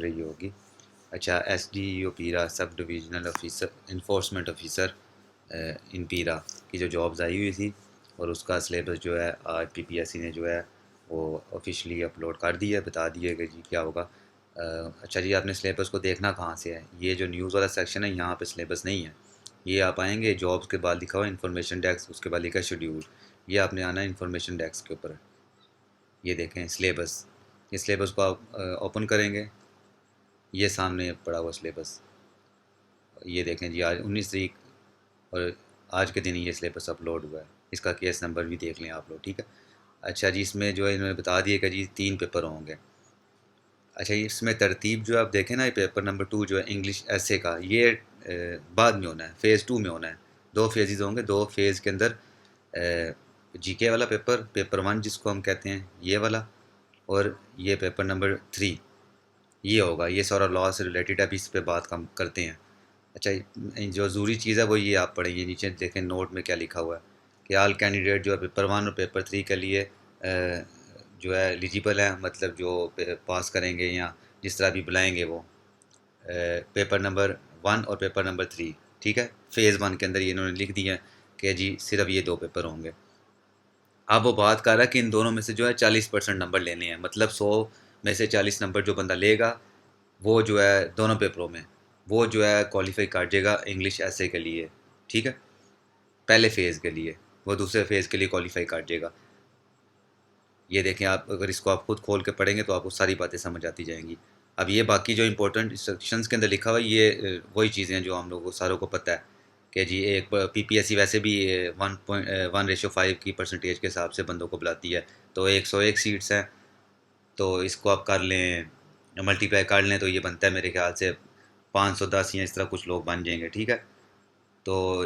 رہی ہوگی. اچھا، ایس ڈی او پیرا sub divisional officer enforcement officer ان پیرا کی جو جابز آئی ہوئی تھی، اور اس کا سلیبس جو ہے آج پی پی ایس سی نے جو ہے وہ آفیشلی اپلوڈ کر دیا ہے. بتا دیے کہ جی کیا ہوگا. اچھا جی، آپ نے سلیبس کو دیکھنا کہاں سے ہے؟ یہ جو نیوز والا سیکشن ہے یہاں پہ سلیبس نہیں ہے. یہ آپ آئیں گے جابس کے بعد لکھا ہوا انفارمیشن ڈیسک، اس کے بعد لکھا ہے شیڈیول. یہ آپ نے آنا ہے انفارمیشن ڈیسک کے اوپر. یہ دیکھیں سلیبس. اس سلیبس کو آپ اوپن کریں گے، یہ سامنے پڑا ہوا سلیبس. یہ دیکھیں جی، آج 19 تاریخ اور آج کے دن یہ سلیبس اپلوڈ ہوا ہے. اس کا کیس نمبر بھی دیکھ لیں آپ لوگ، ٹھیک ہے. اچھا جی، اس میں جو ہے انہوں نے بتا دیا کہ جی 3 پیپر ہوں گے. اچھا، اس میں ترتیب جو آپ دیکھیں نا، پیپر نمبر 2 جو ہے انگلش ایسے کا، یہ بعد میں ہونا ہے، فیز 2 میں ہونا ہے. 2 فیزز ہوں گے. 2 فیز کے اندر جی کے والا پیپر 1 جس کو ہم کہتے ہیں یہ والا، اور یہ پیپر نمبر 3 یہ ہوگا. یہ سارا لاء سے ریلیٹڈ ہے، ابھی اس پہ بات کم کرتے ہیں. اچھا، جو ضروری چیز ہے وہ یہ آپ پڑھیں گے. نیچے دیکھیں نوٹ میں کیا لکھا ہوا ہے کہ آل کینڈیڈیٹ جو ہے پیپر 1 اور پیپر 3 کے لیے جو ہے ایلیجیبل ہیں، مطلب جو پاس کریں گے یا جس طرح بھی بلائیں گے وہ پیپر نمبر 1 اور پیپر نمبر 3. ٹھیک ہے، فیز 1 کے اندر یہ انہوں نے لکھ دیا ہے کہ جی صرف یہ 2 پیپر ہوں گے. اب وہ بات کر رہا ہے کہ ان دونوں میں سے جو ہے 40% نمبر لینے ہیں، مطلب 100 میں سے 40 نمبر جو بندہ لے گا وہ جو ہے دونوں پیپروں میں وہ جو ہے کوالیفائی کر جائے گا انگلش ایسے کے لیے. ٹھیک ہے، پہلے فیز کے لیے. وہ دوسرے فیز کے لیے کوالیفائی کر جائے گا. یہ دیکھیں، آپ اگر اس کو آپ خود کھول کے پڑھیں گے تو آپ کو ساری باتیں سمجھ آتی جائیں گی. اب یہ باقی جو امپورٹنٹ انسٹرکشنز کے اندر لکھا ہوا ہے، یہ وہی چیزیں ہیں جو ہم لوگوں کو ساروں کو پتہ ہے کہ جی ایک پی پی ایس سی ویسے بھی 1:1 کی پرسنٹیج کے حساب سے بندوں کو بلاتی ہے. تو 101 سیٹس ہیں، تو اس کو آپ کر لیں، ملٹی پلائی کر لیں، تو یہ بنتا ہے میرے خیال سے 510 یا اس طرح کچھ لوگ بن جائیں گے. ٹھیک ہے، تو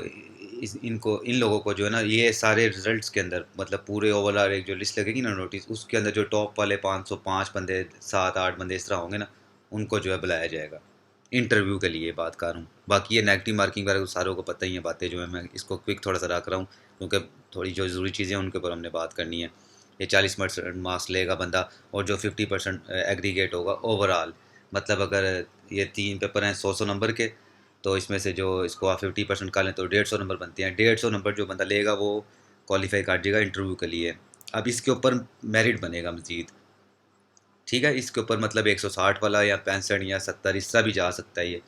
ان لوگوں کو جو ہے نا، یہ سارے رزلٹس کے اندر مطلب پورے اوور آل ایک جو لسٹ لگے گی نا نوٹس، اس کے اندر جو ٹاپ والے 505 بندے 7-8 بندے اس طرح ہوں گے نا، ان کو جو ہے بلایا جائے گا انٹرویو کے لیے. بات کر رہا ہوں. باقی یہ نیگیٹو مارکنگ وغیرہ ساروں کو پتہ ہی ہیں باتیں، جو ہے میں اس کو کوئک تھوڑا سا رکھ رہا ہوں کیونکہ تھوڑی جو ضروری چیزیں ہیں ان کے اوپر ہم نے بات کرنی ہے. یہ 40% مارکس لے گا بندہ، اور جو 50% ایگریگیٹ ہوگا اوور آل. مطلب اگر یہ 3 پیپر ہیں 100 نمبر کے، تو اس میں سے جو اس کو آپ 50% کر لیں تو 150 نمبر بنتے ہیں. 150 نمبر جو بندہ لے گا وہ کوالیفائی کر جائے گا انٹرویو کے لیے. اب اس کے اوپر میرٹ بنے گا مزید. ٹھیک ہے، اس کے اوپر مطلب 160 والا یا 65 یا 70 اس طرح بھی جا سکتا ہے یہ.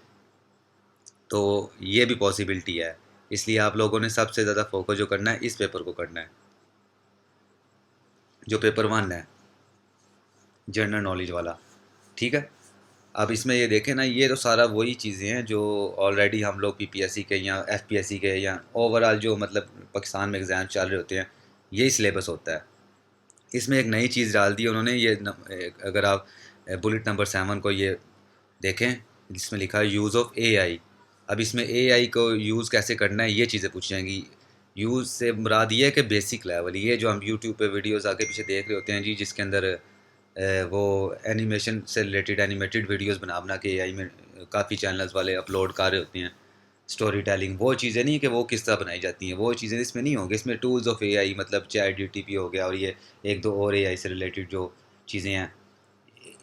تو یہ بھی پاسبلٹی ہے. اس لیے آپ لوگوں نے سب سے زیادہ فوکس جو کرنا ہے اس پیپر کو کرنا ہے، جو پیپر 1 ہے جنرل نالج والا. ٹھیک ہے، اب اس میں یہ دیکھیں نا، یہ تو سارا وہی چیزیں ہیں جو آلریڈی ہم لوگ پی پی ایس سی کے یا ایف پی ایس سی کے یا اوور آل جو مطلب پاکستان میں ایگزام چل رہے ہوتے ہیں، یہی سلیبس ہوتا ہے. اس میں ایک نئی چیز ڈال دی انہوں نے. یہ اگر آپ بلٹ نمبر 7 کو یہ دیکھیں، جس میں لکھا ہے یوز آف اے آئی. اب اس میں اے آئی کو یوز کیسے کرنا ہے یہ چیزیں پوچھ جائیں گی. یوز سے مراد یہ ہے کہ بیسک لیول، یہ جو ہم یوٹیوب پہ ویڈیوز آگے پیچھے دیکھ رہے ہوتے ہیں جی، جس کے اندر وہ اینیمیشن سے ریلیٹڈ اینیمیٹڈ ویڈیوز بنا کے اے آئی میں کافی چینلز والے اپلوڈ کر رہے ہوتے ہیں. اسٹوری ٹیلنگ، وہ چیزیں نہیں کہ وہ کس طرح بنائی جاتی ہیں، وہ چیزیں اس میں نہیں ہوں گی. اس میں ٹولز آف اے آئی مطلب چیٹ جی ٹی پی ہو گیا، اور یہ ایک دو اور اے آئی سے ریلیٹڈ جو چیزیں ہیں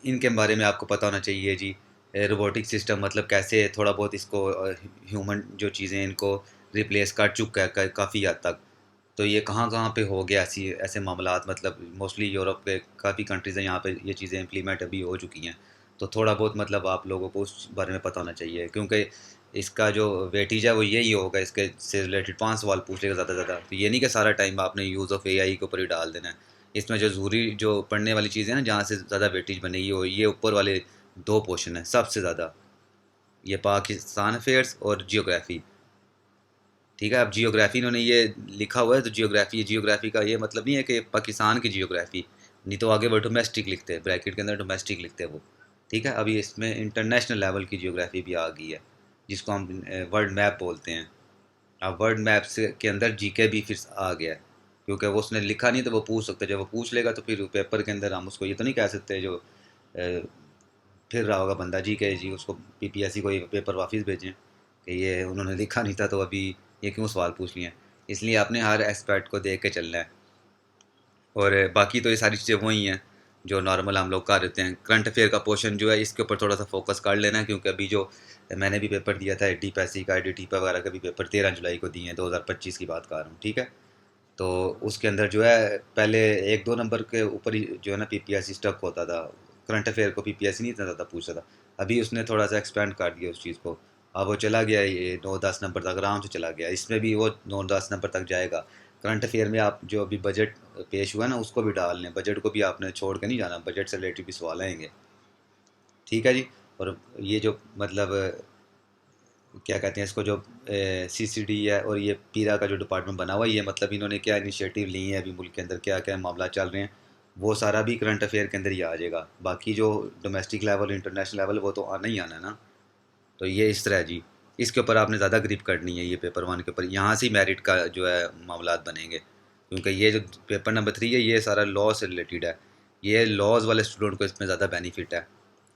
ان کے بارے میں آپ کو پتہ ہونا چاہیے جی. روبوٹک سسٹم مطلب کیسے تھوڑا بہت اس کو ہیومن جو چیزیں ان کو ریپلیس کر چکا ہے کافی حد تک. تو یہ کہاں کہاں پہ ہو گیا ایسے معاملات، مطلب موسٹلی یورپ کے کافی کنٹریز ہیں، یہاں پہ یہ چیزیں امپلیمنٹ ابھی ہو چکی ہیں. تو تھوڑا بہت مطلب آپ لوگوں کو اس بارے میں پتہ ہونا چاہیے، کیونکہ اس کا جو ویٹیج ہے وہ یہی ہوگا. اس کے سے ریلیٹڈ 5 سوال پوچھ لے گا زیادہ سے زیادہ. تو یہ نہیں کہ سارا ٹائم آپ نے یوز آف اے آئی کے اوپر ہی ڈال دینا ہے. اس میں جو ضروری جو پڑھنے والی چیزیں ہیں نا، جہاں سے زیادہ ویٹیج بنے گی، وہ یہ اوپر والے 2 پورشن ہیں سب سے زیادہ، یہ پاکستان افیئرس اور جیوگرافی. ٹھیک ہے، اب جیوگرافی انہوں نے یہ لکھا ہوا ہے، تو جیوگرافی کا یہ مطلب نہیں ہے کہ پاکستان کی جیوگرافی، نہیں تو آگے وہ ڈومیسٹک لکھتے ہیں، بریکٹ کے اندر ڈومیسٹک لکھتے ہیں وہ. ٹھیک ہے، ابھی اس میں انٹرنیشنل لیول کی جیوگرافی بھی آ گئی ہے، جس کو ہم ورلڈ میپ بولتے ہیں. اب ورلڈ میپ سے کے اندر جی کے بھی پھر آ گیا ہے، کیونکہ وہ اس نے لکھا نہیں تو وہ پوچھ سکتے. جب وہ پوچھ لے گا تو پھر پیپر کے اندر ہم اس کو یہ تو نہیں کہہ سکتے جو پھر رہا ہوگا بندہ جی کہ جی اس کو پی پی ایس سی کو یہ پیپر واپس بھیجیں کہ یہ انہوں نے لکھا نہیں تھا تو ابھی یہ کیوں سوال پوچھ لیے ہیں. اس لیے آپ نے ہر ایسپیکٹ کو دیکھ کے چلنا ہے. اور باقی تو یہ ساری چیزیں وہی ہیں جو نارمل ہم لوگ کر دیتے ہیں. کرنٹ افیئر کا پورشن جو ہے اس کے اوپر تھوڑا سا فوکس کر لینا ہے، کیونکہ ابھی جو میں نے بھی پیپر دیا تھا ڈی پیسی کا، ڈی ٹیپا وغیرہ کا بھی پیپر 13 جولائی کو دیے ہیں، 2025 کی بات کر رہا ہوں. ٹھیک ہے، تو اس کے اندر جو ہے پہلے 1-2 نمبر کے اوپر ہی جو ہے نا پی پی ایس سی اسٹک ہوتا تھا. کرنٹ افیئر کو پی پی ایس سی نہیں اتنا زیادہ پوچھتا تھا. ابھی اس نے تھوڑا سا ایکسپینڈ کر دیا اس چیز کو، اب وہ چلا گیا یہ 9-10 نمبر تک آرام سے چلا گیا. اس میں بھی وہ 9-10 نمبر تک جائے گا. کرنٹ افیئر میں آپ جو ابھی بجٹ پیش ہوا ہے نا اس کو بھی ڈال لیں، بجٹ کو بھی آپ نے چھوڑ کے نہیں جانا، بجٹ سے ریلیٹڈ بھی سوال آئیں گے. ٹھیک ہے جی. اور یہ جو مطلب کیا کہتے ہیں اس کو، جو سی سی ڈی ہے اور یہ پیرا کا جو ڈپارٹمنٹ بنا ہوا ہے، یہ مطلب انہوں نے کیا انیشیٹو لی ہیں ابھی ملک کے اندر، کیا کیا معاملات چل رہے ہیں، وہ سارا بھی کرنٹ افیئر کے اندر ہی آ جائے گا. باقی جو ڈومیسٹک لیول انٹرنیشنل لیول وہ تو آنا ہی آنا ہے نا. تو یہ اس طرح ہے جی. اس کے اوپر آپ نے زیادہ گریپ کرنی ہے، یہ پیپر 1 کے اوپر یہاں سے ہی میرٹ کا جو ہے معاملات بنیں گے. کیونکہ یہ جو پیپر نمبر 3 ہے یہ سارا لاء سے ریلیٹڈ ہے. یہ لاز والے اسٹوڈنٹ کو اس میں زیادہ بینیفٹ ہے،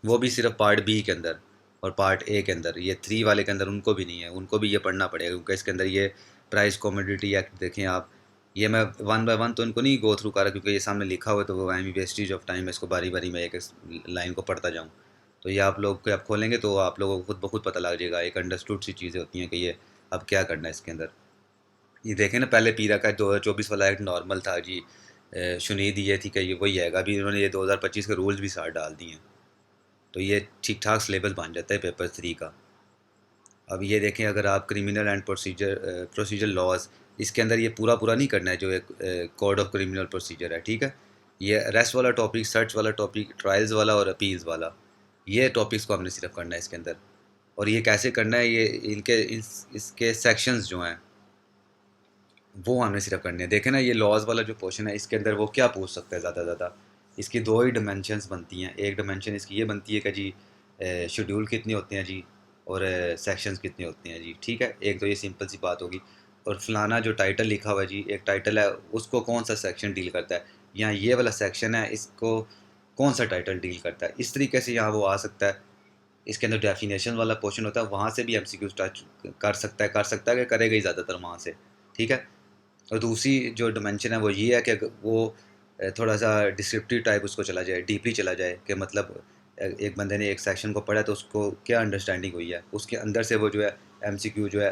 وہ بھی صرف پارٹ بی کے اندر اور پارٹ اے کے اندر. یہ 3 والے کے اندر ان کو بھی نہیں ہے، ان کو بھی یہ پڑھنا پڑے گا، کیونکہ اس کے اندر یہ پرائز کوموڈیٹی ایکٹ دیکھیں آپ. یہ میں 1 بائی 1 تو ان کو نہیں گو تھرو کر رہا، کیونکہ یہ سامنے لکھا ہوا ہے تو وہ ویسٹیج آف ٹائم ہے، اس کو باری باری میں ایک لائن کو پڑھتا جاؤں. تو یہ آپ لوگ آپ کھولیں گے تو آپ لوگوں کو خود بخود پتہ لگ جائے گا، ایک انڈرسٹوڈ سی چیزیں ہوتی ہیں کہ یہ اب کیا کرنا ہے اس کے اندر. یہ دیکھیں نا، پہلے پیرا کا 2024 والا ایک نارمل تھا جی، شنید یہ تھی کہ یہ وہی آئے گا. ابھی انہوں نے یہ 2025 کے رولز بھی ساتھ ڈال دیے ہیں، تو یہ ٹھیک ٹھاک سلیبس بن جاتا ہے پیپر 3 کا. اب یہ دیکھیں، اگر آپ کرمنل اینڈ پروسیجر لاز، اس کے اندر یہ پورا پورا نہیں کرنا ہے جو ایک کوڈ آف کرمنل پروسیجر ہے. ٹھیک ہے، یہ ریسٹ والا ٹاپک، سرچ والا ٹاپک، ٹرائلز والا اور اپیلز والا، یہ ٹاپکس کو ہم نے صرف کرنا ہے اس کے اندر. اور یہ کیسے کرنا ہے، یہ اس کے سیکشنز جو ہیں وہ ہم نے صرف کرنے ہیں. دیکھیں نا، یہ لاز والا جو پورشن ہے اس کے اندر وہ کیا پوچھ سکتا ہے زیادہ سے زیادہ. اس کی 2 ہی ڈیمینشنز بنتی ہیں. ایک ڈیمینشن اس کی یہ بنتی ہے کہ جی شیڈول کتنے ہوتے ہیں جی، اور سیکشنز کتنے ہوتے ہیں جی. ٹھیک ہے، ایک تو یہ سمپل سی بات ہوگی. اور فلانا جو ٹائٹل لکھا ہوا ہے جی، ایک ٹائٹل ہے، اس کو کون سا سیکشن ڈیل کرتا ہے، یا یہ والا سیکشن ہے اس کو کون سا ٹائٹل ڈیل کرتا ہے. اس طریقے سے یہاں وہ آ سکتا ہے. اس کے اندر ڈیفینیشن والا پورشن ہوتا ہے، وہاں سے بھی ایم سی کیو ٹچ کر سکتا ہے کہ کرے گا ہی زیادہ تر وہاں سے. ٹھیک ہے. اور دوسری جو ڈیمینشن ہے وہ یہ ہے کہ وہ تھوڑا سا ڈسکرپٹیو ٹائپ اس کو چلا جائے، ڈیپلی چلا جائے، کہ مطلب ایک بندے نے ایک سیکشن کو پڑھا تو اس کو کیا انڈرسٹینڈنگ ہوئی ہے، اس کے اندر سے وہ جو ہے ایم سی کیو جو ہے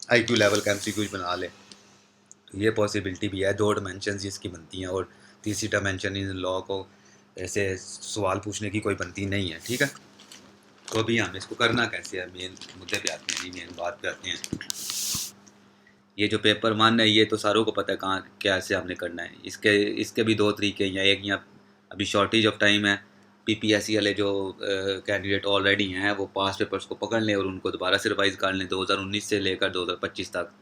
آئی کیو لیول کا ایم سی کیو بنا لے. یہ پاسبلٹی بھی ہے. 2 ڈیمینشنز اس کی بنتی ہیں، اور تیسری ڈیمینشن ان لاء کو ایسے سوال پوچھنے کی کوئی بنتی نہیں ہے. ٹھیک ہے. تو ابھی ہم اس کو کرنا کیسے ہے، مین مدعے پہ آتے ہیں جی، مین بات پہ آتے ہیں. یہ جو پیپر 1 ہے یہ تو ساروں کو پتہ ہے کہاں کیسے ہم نے کرنا ہے. اس کے بھی 2 طریقے ہیں. ایک یا ابھی شارٹیج آف ٹائم ہے، پی پی ایس سی والے جو کینڈیڈیٹ آلریڈی ہیں وہ پاس پیپرز کو پکڑ لیں اور ان کو دوبارہ سے ریوائز کر لیں 2019 سے لے کر 2025 تک.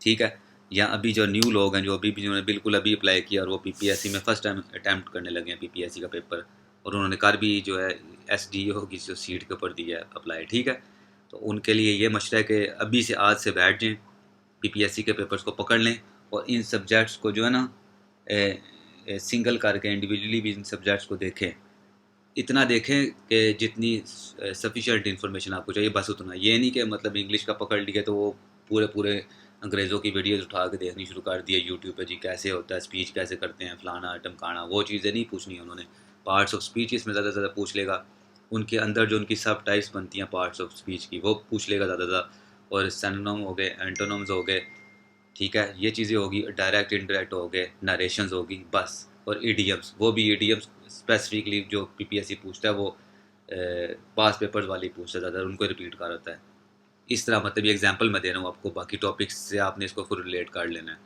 ٹھیک ہے. یا ابھی جو نیو لوگ ہیں جو ابھی بھی، جنہوں نے بالکل ابھی اپلائی کیا اور وہ پی پی ایس سی میں فرسٹ ٹائم اٹیمپٹ کرنے لگے ہیں پی پی ایس سی کا پیپر، اور انہوں نے کر بھی جو ہے ایس ڈی او کی جو سیٹ کے اوپر دیا ہے اپلائی. ٹھیک ہے. تو ان کے لیے یہ مشورہ ہے کہ ابھی سے آج سے بیٹھ جائیں، پی پی ایس سی کے پیپرز کو پکڑ لیں، اور ان سبجیکٹس کو جو ہے نا سنگل کر کے انڈیویجولی بھی ان سبجیکٹس کو دیکھیں. اتنا دیکھیں کہ جتنی سفیشینٹ انفارمیشن آپ کو چاہیے بس اتنا. یہ نہیں کہ مطلب انگلش کا پکڑ لیا تو وہ پورے انگریزوں کی ویڈیوز اٹھا کے دیکھنی شروع کر دی ہے یوٹیوب پہ، جی کیسے ہوتا ہے اسپیچ، کیسے کرتے ہیں فلانا ٹمکانا. وہ چیزیں نہیں پوچھنی ہیں انہوں نے. پارٹس آف اسپیچ اس میں زیادہ سے زیادہ پوچھ لے گا. ان کے اندر جو ان کی سب ٹائپس بنتی ہیں پارٹس آف اسپیچ کی وہ پوچھ لے گا زیادہ سے زیادہ. اور سینونم ہو گئے، اینٹونمز ہو گئے. ٹھیک ہے. یہ چیزیں ہوگی. ڈائریکٹ انڈائریکٹ ہو گئے، نریشنز ہوگی بس. اور ایڈیمس، وہ بھی ایڈیمس اسپیسیفکلی جو پی پی ایس سی پوچھتا ہے وہ پاس پیپرز والی پوچھتا ہے زیادہ، ان کو ریپیٹ کر ہوتا ہے. اس طرح مطلب یہ ایگزامپل میں دے رہا ہوں آپ کو، باقی ٹاپکس سے آپ نے اس کو خود ریلیٹ کر لینا ہے.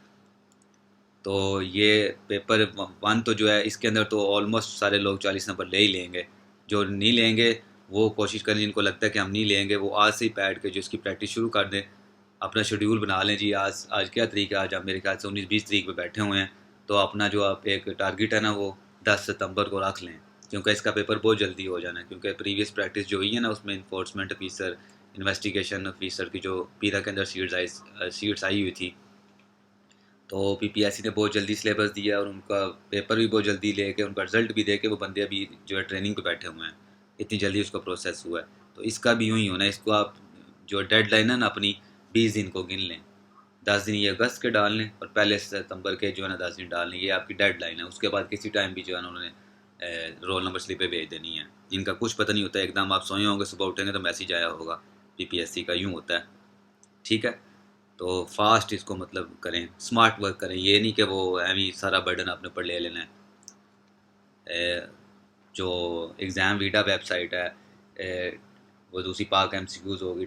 تو یہ پیپر 1 تو جو ہے اس کے اندر تو آلموسٹ سارے لوگ 40 نمبر لے ہی لیں گے. جو نہیں لیں گے وہ کوشش کریں، جن کو لگتا ہے کہ ہم نہیں لیں گے وہ آج سے ہی بیٹھ کے جو اس کی پریکٹس شروع کر دیں. اپنا شیڈیول بنا لیں جی. آج کیا تاریخ ہے؟ آج آپ میرے خیال سے 19-20 تاریخ پہ بیٹھے ہوئے ہیں. تو اپنا جو آپ ایک ٹارگیٹ ہے نا وہ 10 ستمبر کو رکھ لیں، کیونکہ اس کا پیپر بہت جلدی ہو جانا ہے. کیونکہ پریویس پریکٹس جو ہوئی ہے نا اس میں انفورسمنٹ آفیسر، انویسٹیگیشن آفیسر کی جو پیرا کے اندر سیٹس آئی ہوئی تھی، تو پی پی ایس سی نے بہت جلدی سلیبس دیا اور ان کا پیپر بھی بہت جلدی لے کے، ان کا رزلٹ بھی دے کے وہ بندے ابھی جو ہے ٹریننگ پہ بیٹھے ہوئے ہیں. اتنی جلدی اس کا پروسیس ہوا ہے. تو اس کا بھی یوں ہی ہونا ہے. اس کو آپ جو ڈیڈ لائن ہے نا اپنی 20 دن کو گن لیں. 10 دن یہ اگست کے ڈال لیں اور 1 ستمبر کے جو ہے نا 10 دن ڈال لیں. یہ آپ کی ڈیڈ لائن ہے. اس کے بعد کسی ٹائم بھی جو ہے نا انہوں نے رول نمبر سلپیں بھیج دینی ہے. ان کا کچھ پتہ نہیں ہوتا ہے، ایک دم آپ سوئے ہوں گے، صبح اٹھیں گے تو میسیج آیا ہوگا. PPSC کا یوں ہوتا ہے. ٹھیک ہے، تو فاسٹ اس کو مطلب کریں، اسمارٹ ورک کریں. یہ نہیں کہ وہ ایویں سارا برڈن اپنے اوپر لے لینا ہے. جو ایگزام ویڈا ویب سائٹ ہے، وہ دوسری پاک MCQs ہوگی،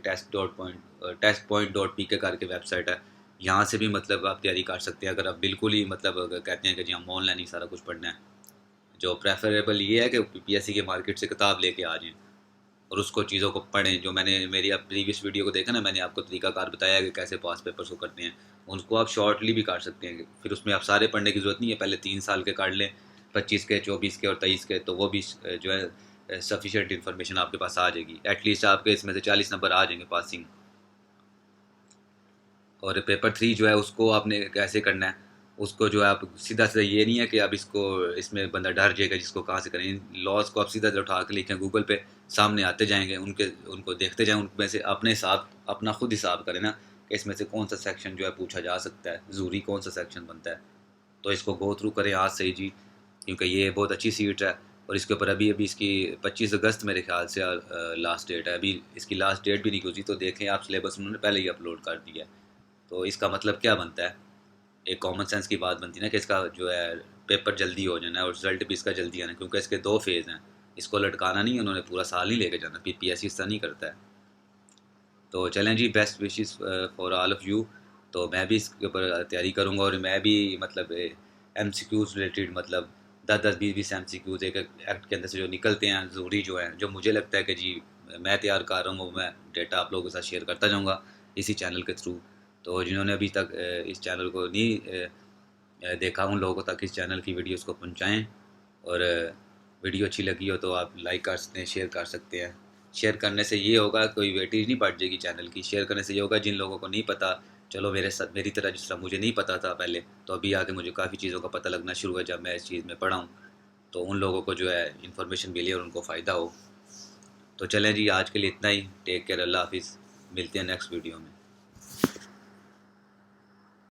test.point.pk کر کے ویب سائٹ ہے. یہاں سے بھی مطلب آپ تیاری کر سکتے ہیں. اگر آپ بالکل ہی مطلب اگر کہتے ہیں کہ جی ہم آن لائن ہی سارا کچھ پڑھنا ہے، جو پریفریبل یہ ہے کہ PPSC کے مارکیٹ سے کتاب لے کے آ جائیں اور اس کو چیزوں کو پڑھیں. جو میں نے میری اب پریویس ویڈیو کو دیکھا نا، میں نے آپ کو طریقہ کار بتایا کہ کیسے پاس پیپرس کو کرتے ہیں. ان کو آپ شارٹلی بھی کر سکتے ہیں، پھر اس میں آپ سارے پڑھنے کی ضرورت نہیں ہے. پہلے 3 سال کے کر لیں، 25 کے، 24 کے اور 23 کے، تو وہ بھی جو ہے سفیشینٹ انفارمیشن آپ کے پاس آ جائے گی. ایٹ لیسٹ آپ کے اس میں سے 40 نمبر آ جائیں گے پاسنگ. اور پیپر 3 جو ہے اس کو آپ نے کیسے کرنا ہے، اس کو جو ہے آپ سیدھا سیدھا، یہ نہیں ہے کہ اب اس میں بندہ ڈر جائے گا جس کو کہاں سے کریں. لاس کو آپ سیدھا سیدھا اٹھا کے لکھیں، گوگل پہ سامنے آتے جائیں گے، ان کو دیکھتے جائیں. ان میں سے اپنے حساب، اپنا خود حساب کریں نا کہ اس میں سے کون سا سیکشن جو ہے پوچھا جا سکتا ہے، ضروری کون سا سیکشن بنتا ہے. تو اس کو گو تھرو کریں آج سے ہی جی، کیونکہ یہ بہت اچھی سیٹ ہے. اور اس کے اوپر ابھی اس کی 25 اگست میرے خیال سے لاسٹ ڈیٹ ہے. ابھی اس کی لاسٹ ڈیٹ بھی نہیں گزری، تو دیکھیں آپ سلیبس انہوں نے پہلے ہی اپلوڈ کر دیا ہے. تو اس کا مطلب کیا بنتا ہے؟ ایک کامن سینس کی بات بنتی ہے نا کہ اس کا جو ہے پیپر جلدی ہو جانا ہے اور رزلٹ بھی اس کا جلدی آنا ہے، کیونکہ اس کے 2 فیز ہیں. اس کو لٹکانا نہیں ہے انہوں نے، پورا سال نہیں لے کے جانا. PPSC اس طرح نہیں کرتا ہے. تو چلیں جی، best wishes for all of you. تو میں بھی اس کے اوپر تیاری کروں گا، اور میں بھی مطلب MCQs ریلیٹڈ مطلب 10-20 MCQs ایک ایکٹ کے اندر سے جو نکلتے ہیں ضروری، جو ہیں، جو مجھے لگتا ہے کہ جی میں تیار کر رہا ہوں، وہ میں ڈیٹا آپ لوگوں کے ساتھ شیئر کرتا جاؤں گا اسی چینل کے تھرو. تو جنہوں نے ابھی تک اس چینل کو نہیں دیکھا، ان لوگوں تک اس چینل کی ویڈیوز کو پہنچائیں. اور ویڈیو اچھی لگی ہو تو آپ لائک کر سکتے ہیں، شیئر کر سکتے ہیں. شیئر کرنے سے یہ ہوگا کوئی ویٹیج نہیں بڑھ جائے گی چینل کی. شیئر کرنے سے یہ ہوگا جن لوگوں کو نہیں پتہ، چلو میرے ساتھ میری طرح جس طرح مجھے نہیں پتہ تھا پہلے، تو ابھی آگے مجھے کافی چیزوں کا پتہ لگنا شروع ہے جب میں اس چیز میں پڑھا ہوں. تو ان لوگوں کو جو ہے انفارمیشن ملی اور ان کو فائدہ ہو. تو چلیں جی، آج کے لیے اتنا ہی. ٹیک کیئر، اللہ حافظ. ملتے ہیں نیکسٹ ویڈیو میں.